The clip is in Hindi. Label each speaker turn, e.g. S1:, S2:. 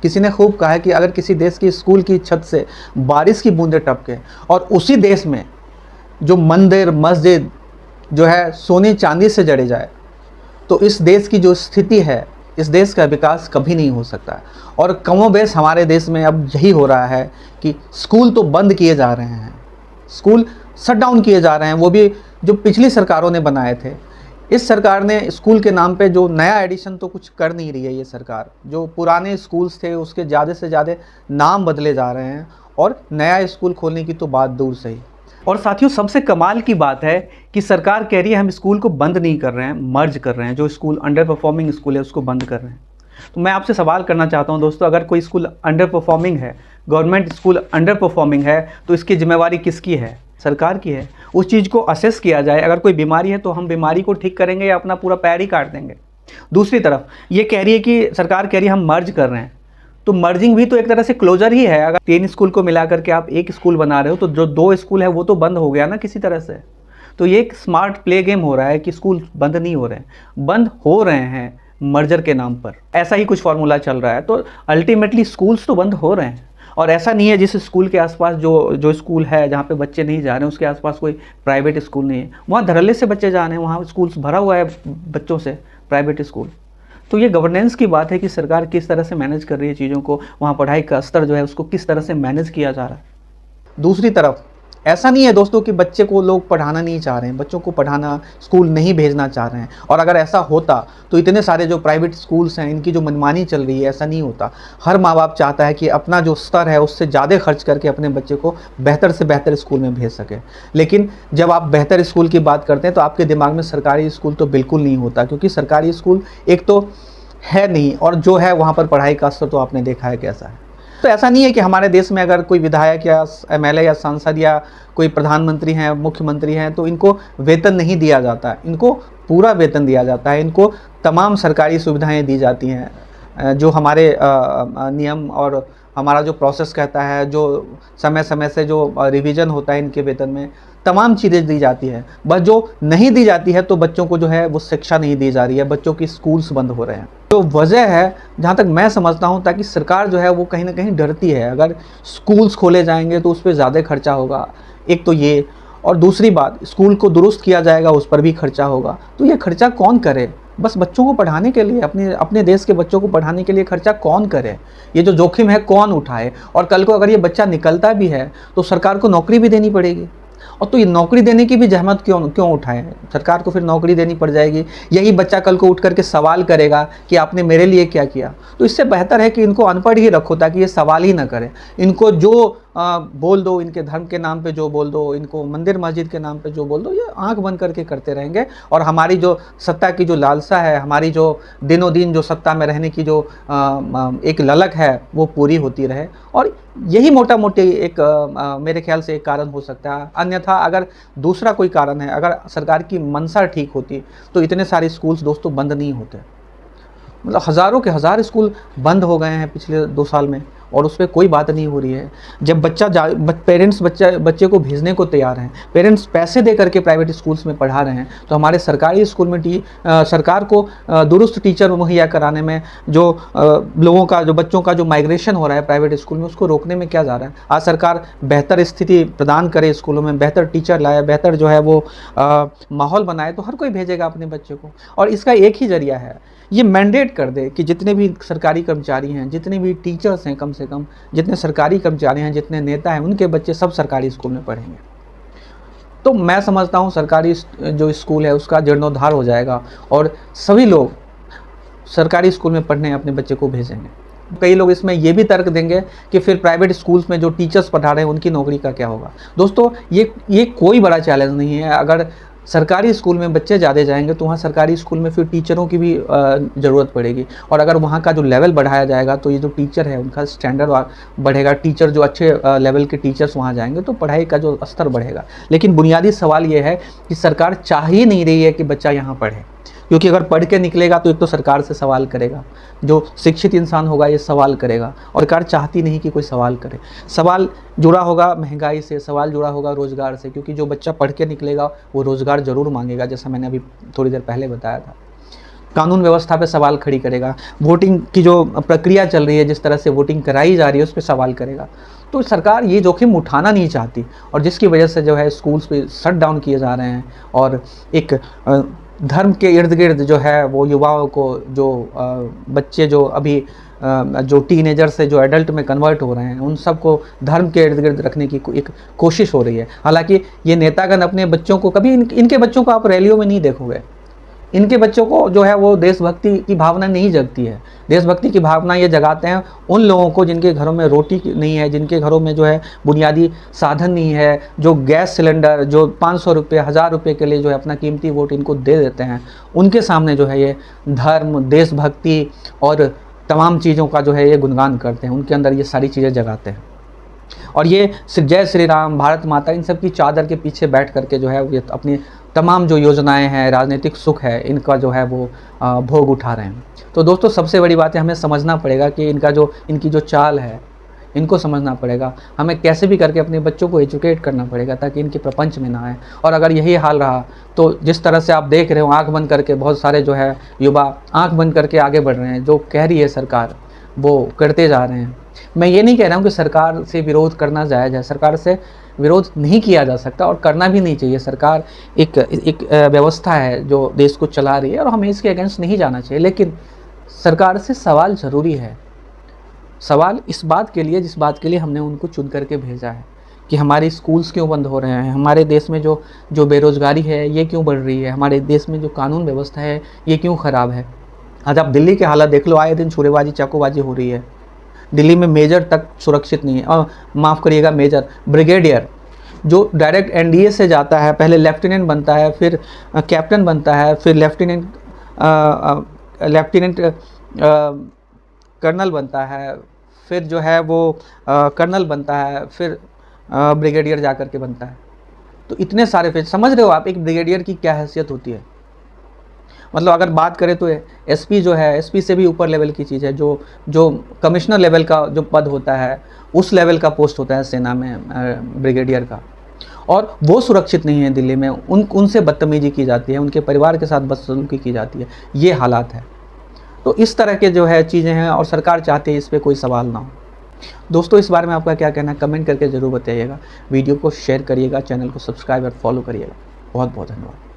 S1: किसी ने खूब कहा है कि अगर किसी देश की स्कूल की छत से बारिश की बूंदें टपके और उसी देश में जो मंदिर मस्जिद जो है सोने चांदी से जड़े जाए, तो इस देश की जो स्थिति है, इस देश का विकास कभी नहीं हो सकता। और कमोबेश हमारे देश में अब यही हो रहा है कि स्कूल तो बंद किए जा रहे हैं, स्कूल शट डाउन किए जा रहे हैं, वो भी जो पिछली सरकारों ने बनाए थे। इस सरकार ने स्कूल के नाम पे जो नया एडिशन तो कुछ कर नहीं रही है ये सरकार। जो पुराने स्कूल्स थे उसके ज़्यादा से ज़्यादा नाम बदले जा रहे हैं और नया स्कूल खोलने की तो बात दूर से ही। और साथियों, सबसे कमाल की बात है कि सरकार कह रही है हम स्कूल को बंद नहीं कर रहे हैं, मर्ज कर रहे हैं। जो स्कूल अंडर परफॉर्मिंग स्कूल है उसको बंद कर रहे हैं। तो मैं आपसे सवाल करना चाहता हूं दोस्तों, अगर कोई स्कूल अंडर परफॉर्मिंग है, गवर्नमेंट स्कूल अंडर परफॉर्मिंग है, तो इसकी जिम्मेवारी किसकी है? सरकार की है। उस चीज़ को असेस किया जाए। अगर कोई बीमारी है तो हम बीमारी को ठीक करेंगे या अपना पूरा पैर ही काट देंगे? दूसरी तरफ ये कह रही है कि सरकार कह रही है हम मर्ज कर रहे हैं, तो मर्जिंग भी तो एक तरह से क्लोजर ही है। अगर 3 स्कूल को मिला करके आप एक स्कूल बना रहे हो, तो जो 2 स्कूल है वो तो बंद हो गया ना किसी तरह से। तो ये एक स्मार्ट प्ले गेम हो रहा है कि स्कूल बंद नहीं हो रहे हैं, बंद हो रहे हैं मर्जर के नाम पर। ऐसा ही कुछ फॉर्मूला चल रहा है। तो अल्टीमेटली स्कूल्स तो बंद हो रहे हैं। और ऐसा नहीं है जिस स्कूल के आसपास जो स्कूल है जहाँ पे बच्चे नहीं जा रहे हैं उसके आसपास कोई प्राइवेट स्कूल नहीं है, वहाँ धड़ल्ले से बच्चे जा रहे हैं, वहाँ स्कूल्स भरा हुआ है बच्चों से, प्राइवेट स्कूल। तो ये गवर्नेंस की बात है कि सरकार किस तरह से मैनेज कर रही है चीज़ों को, वहाँ पढ़ाई का स्तर जो है उसको किस तरह से मैनेज किया जा रहा है। दूसरी तरफ ऐसा नहीं है दोस्तों कि बच्चे को लोग पढ़ाना नहीं चाह रहे हैं, बच्चों को पढ़ाना, स्कूल नहीं भेजना चाह रहे हैं। और अगर ऐसा होता तो इतने सारे जो प्राइवेट स्कूल्स हैं इनकी जो मनमानी चल रही है, ऐसा नहीं होता। हर माँ बाप चाहता है कि अपना जो स्तर है उससे ज़्यादा खर्च करके अपने बच्चे को बेहतर से बेहतर स्कूल में भेज सके। लेकिन जब आप बेहतर स्कूल की बात करते हैं तो आपके दिमाग में सरकारी स्कूल तो बिल्कुल नहीं होता, क्योंकि सरकारी स्कूल एक तो है नहीं, और जो है वहाँ पर पढ़ाई का स्तर तो आपने देखा है कैसा है। तो ऐसा नहीं है कि हमारे देश में अगर कोई विधायक या एमएलए या सांसद या कोई प्रधानमंत्री हैं, मुख्यमंत्री हैं, तो इनको वेतन नहीं दिया जाता, इनको पूरा वेतन दिया जाता है, इनको तमाम सरकारी सुविधाएं दी जाती हैं। जो हमारे नियम और हमारा जो प्रोसेस कहता है, जो समय समय से जो रिवीजन होता है इनके वेतन में, तमाम चीज़ें दी जाती है। बस जो नहीं दी जाती है तो बच्चों को जो है वो शिक्षा नहीं दी जा रही है, बच्चों की स्कूल्स बंद हो रहे हैं। तो वजह है, जहाँ तक मैं समझता हूँ, ताकि सरकार जो है वो कहीं ना कहीं डरती है। अगर स्कूल्स खोले जाएंगे तो उस पर ज़्यादा खर्चा होगा, एक तो ये, और दूसरी बात स्कूल को दुरुस्त किया जाएगा उस पर भी खर्चा होगा। तो ये खर्चा कौन करे? बस बच्चों को पढ़ाने के लिए, अपने देश के बच्चों को पढ़ाने के लिए खर्चा कौन करे? ये जो जोखिम है कौन उठाए? और कल को अगर ये बच्चा निकलता भी है तो सरकार को नौकरी भी देनी पड़ेगी। और तो ये नौकरी देने की भी जहमत क्यों उठाएं? सरकार को फिर नौकरी देनी पड़ जाएगी। यही बच्चा कल को उठ करके सवाल करेगा कि आपने मेरे लिए क्या किया। तो इससे बेहतर है कि इनको अनपढ़ ही रखो ताकि ये सवाल ही ना करें। इनको जो बोल दो, इनके धर्म के नाम पे जो बोल दो, इनको मंदिर मस्जिद के नाम पे जो बोल दो, ये आंख बंद करके करते रहेंगे। और हमारी जो सत्ता की जो लालसा है, हमारी जो दिनों दिन जो सत्ता में रहने की जो एक ललक है वो पूरी होती रहे। और यही मोटा मोटी एक मेरे ख्याल से एक कारण हो सकता है। अन्यथा अगर दूसरा कोई कारण है, अगर सरकार की मंशा ठीक होती तो इतने सारे स्कूल्स दोस्तों बंद नहीं होते। मतलब हज़ारों के हज़ार स्कूल बंद हो गए हैं पिछले 2 साल में और उस पर कोई बात नहीं हो रही है। जब पेरेंट्स बच्चे को भेजने को तैयार हैं, पेरेंट्स पैसे दे करके प्राइवेट स्कूल्स में पढ़ा रहे हैं, तो हमारे सरकारी स्कूल में सरकार को दुरुस्त टीचर मुहैया कराने में जो लोगों का, जो बच्चों का जो माइग्रेशन हो रहा है प्राइवेट स्कूल में, उसको रोकने में क्या जा रहा है? आज सरकार बेहतर स्थिति प्रदान करे स्कूलों में, बेहतर टीचर लाए, बेहतर जो है वो माहौल बनाए, तो हर कोई भेजेगा अपने बच्चे को। और इसका एक ही जरिया है, ये मैंडेट कर दे कि जितने भी सरकारी कर्मचारी हैं, जितने भी टीचर्स हैं, कम से कम जितने सरकारी कर्मचारी हैं, जितने नेता हैं, उनके बच्चे सब सरकारी स्कूल में पढ़ेंगे। तो मैं समझता हूँ सरकारी जो स्कूल है उसका जीर्णोद्धार हो जाएगा और सभी लोग सरकारी स्कूल में पढ़ने अपने बच्चे को भेजेंगे। कई लोग इसमें ये भी तर्क देंगे कि फिर प्राइवेट स्कूल्स में जो टीचर्स पढ़ा रहे हैं उनकी नौकरी का क्या होगा। दोस्तों ये कोई बड़ा चैलेंज नहीं है। अगर सरकारी स्कूल में बच्चे ज़्यादा जाएंगे तो वहाँ सरकारी स्कूल में फिर टीचरों की भी ज़रूरत पड़ेगी। और अगर वहाँ का जो लेवल बढ़ाया जाएगा तो ये जो टीचर है उनका स्टैंडर्ड बढ़ेगा। टीचर जो अच्छे लेवल के टीचर्स वहाँ जाएंगे तो पढ़ाई का जो स्तर बढ़ेगा। लेकिन बुनियादी सवाल ये है कि सरकार चाह ही नहीं रही है कि बच्चा यहाँ पढ़े, क्योंकि अगर पढ़ के निकलेगा तो एक तो सरकार से सवाल करेगा, जो शिक्षित इंसान होगा ये सवाल करेगा, और सरकार चाहती नहीं कि कोई सवाल करे। सवाल जुड़ा होगा महंगाई से, सवाल जुड़ा होगा रोज़गार से, क्योंकि जो बच्चा पढ़ के निकलेगा वो रोज़गार ज़रूर मांगेगा, जैसा मैंने अभी थोड़ी देर पहले बताया था। कानून व्यवस्था पे सवाल खड़ी करेगा, वोटिंग की जो प्रक्रिया चल रही है, जिस तरह से वोटिंग कराई जा रही है, उस पर सवाल करेगा। तो सरकार ये जोखिम उठाना नहीं चाहती, और जिसकी वजह से जो है स्कूल्स पे शट डाउन किए जा रहे हैं, और एक धर्म के इर्द गिर्द जो है वो युवाओं को, जो बच्चे जो अभी जो टीनेजर से जो एडल्ट में कन्वर्ट हो रहे हैं, उन सबको धर्म के इर्द गिर्द रखने की एक कोशिश हो रही है। हालांकि ये नेतागण अपने बच्चों को कभी इनके बच्चों को आप रैलियों में नहीं देखोगे। इनके बच्चों को जो है वो देशभक्ति की भावना नहीं जगती है। देशभक्ति की भावना ये जगाते हैं उन लोगों को जिनके घरों में रोटी नहीं है, जिनके घरों में जो है बुनियादी साधन नहीं है, जो गैस सिलेंडर जो 500 रुपये 1000 रुपये के लिए जो है अपना कीमती वोट इनको दे देते हैं, उनके सामने जो है ये धर्म, देशभक्ति और तमाम चीज़ों का जो है ये गुणगान करते हैं, उनके अंदर ये सारी चीज़ें जगाते हैं। और ये जय श्री राम, भारत माता, इन सब की चादर के पीछे बैठ करके जो है ये अपनी तमाम जो योजनाएं हैं, राजनीतिक सुख है, इनका जो है वो भोग उठा रहे हैं। तो दोस्तों सबसे बड़ी बात है, हमें समझना पड़ेगा कि इनकी जो चाल है, इनको समझना पड़ेगा। हमें कैसे भी करके अपने बच्चों को एजुकेट करना पड़ेगा ताकि इनके प्रपंच में ना आए। और अगर यही हाल रहा तो जिस तरह से आप देख रहे हो, आंख बंद करके बहुत सारे जो है युवा आंख बंद करके आगे बढ़ रहे हैं, जो कह रही है सरकार वो करते जा रहे हैं। मैं ये नहीं कह रहा हूँ कि सरकार से विरोध करना जायज़ है, सरकार से विरोध नहीं किया जा सकता और करना भी नहीं चाहिए। सरकार एक व्यवस्था है जो देश को चला रही है और हमें इसके अगेंस्ट नहीं जाना चाहिए, लेकिन सरकार से सवाल ज़रूरी है। सवाल इस बात के लिए जिस बात के लिए हमने उनको चुन करके भेजा है कि हमारे स्कूल्स क्यों बंद हो रहे हैं, हमारे देश में जो बेरोज़गारी है ये क्यों बढ़ रही है, हमारे देश में जो कानून व्यवस्था है ये क्यों ख़राब है। आज आप दिल्ली के हालात देख लो, आए दिन छुरेबाजी चाकूबाजी हो रही है। दिल्ली में मेजर तक सुरक्षित नहीं है, और माफ़ करिएगा मेजर, ब्रिगेडियर जो डायरेक्ट एनडीए से जाता है, पहले लेफ्टिनेंट बनता है, फिर कैप्टन बनता है, फिर लेफ्टिनेंट कर्नल बनता है, फिर जो है वो कर्नल बनता है, फिर ब्रिगेडियर जा कर के बनता है। तो इतने सारे फिर समझ रहे हो आप एक ब्रिगेडियर की क्या हैसियत होती है। मतलब अगर बात करें तो एसपी जो है, एसपी से भी ऊपर लेवल की चीज़ है, जो कमिश्नर लेवल का जो पद होता है, उस लेवल का पोस्ट होता है सेना में ब्रिगेडियर का, और वो सुरक्षित नहीं है दिल्ली में। उनसे बदतमीजी की जाती है, उनके परिवार के साथ बदसलूकी की जाती है। ये हालात है। तो इस तरह के जो है चीज़ें हैं और सरकार चाहती है इस पर कोई सवाल ना हो। दोस्तों इस बारे में आपका क्या कहना है, कमेंट करके ज़रूर बताइएगा। वीडियो को शेयर करिएगा, चैनल को सब्सक्राइब और फॉलो करिएगा। बहुत बहुत धन्यवाद।